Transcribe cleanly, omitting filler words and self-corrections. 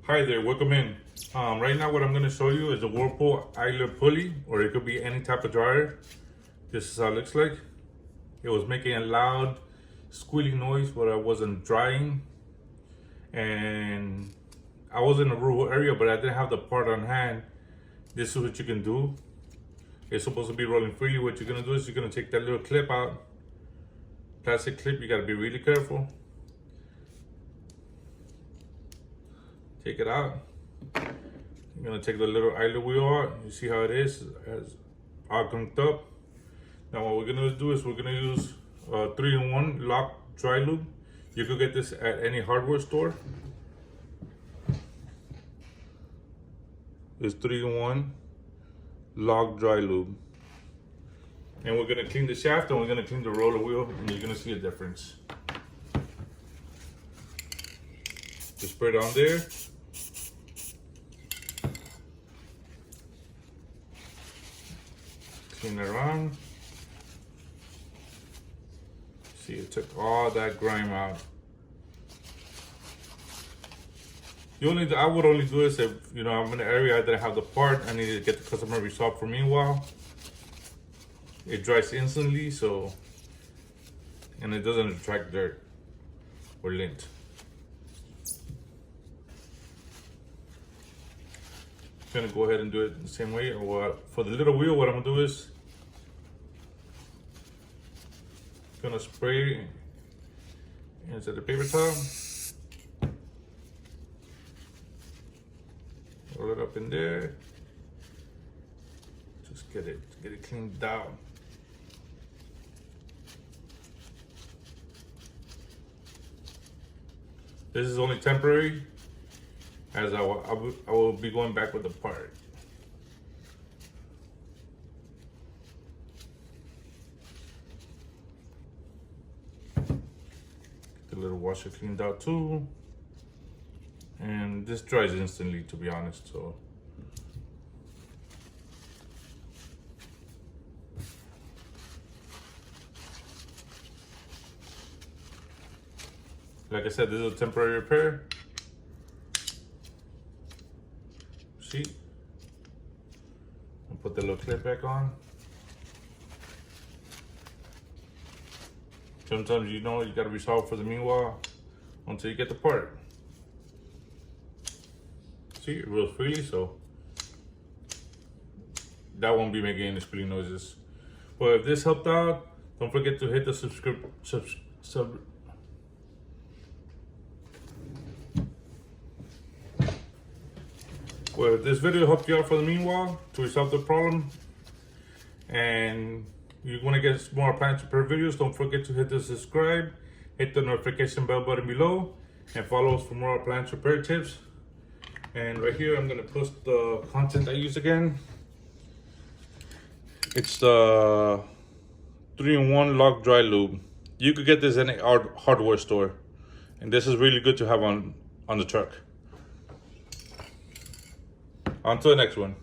Hi there, welcome in. Right now what I'm going to show you is a Whirlpool idler pulley, or it could be any type of dryer. This is how it looks like. It was making a loud squealing noise when I wasn't drying, and I was in a rural area but I didn't have the part on hand. This is what you can do. It's supposed to be rolling freely. What you're going to do is you're going to take that little clip out, plastic clip. You got to be really careful. Take it out. You're gonna take the little idler wheel out. You see how it is, as all gunked up. Now what we're gonna do is we're gonna use 3-in-1 lock dry lube. You could get this at any hardware store. It's 3-in-1 lock dry lube. And we're gonna clean the shaft and we're gonna clean the roller wheel, and you're gonna see a difference. Just spray it on there. Clean it around. See, it took all that grime out. I would only do this if I'm in an area that I have the part. I need to get the customer resolved for meanwhile. It dries instantly, and it doesn't attract dirt or lint. I'm gonna go ahead and do it the same way. For the little wheel, what I'm gonna do is gonna spray into the paper towel, roll it up in there, just get it cleaned down. This is only temporary, as I will be going back with the part. The little washer cleaned out too, and this dries instantly, to be honest. So like I said, this is a temporary repair. See, I'll put the little clip back on. Sometimes you gotta resolve for the meanwhile until you get the part. See, it rolls freely, so that won't be making any squealing noises. Well, if this helped out, don't forget to hit the Well, if this video helped you out for the meanwhile to resolve the problem, and you want to get more appliance repair videos, don't forget to hit the subscribe, hit the notification bell button below, and follow us for more appliance repair tips. And right here, I'm going to post the content I use again. It's the 3-in-1 lock dry lube. You could get this in a hardware store, and this is really good to have on the truck. On to the next one.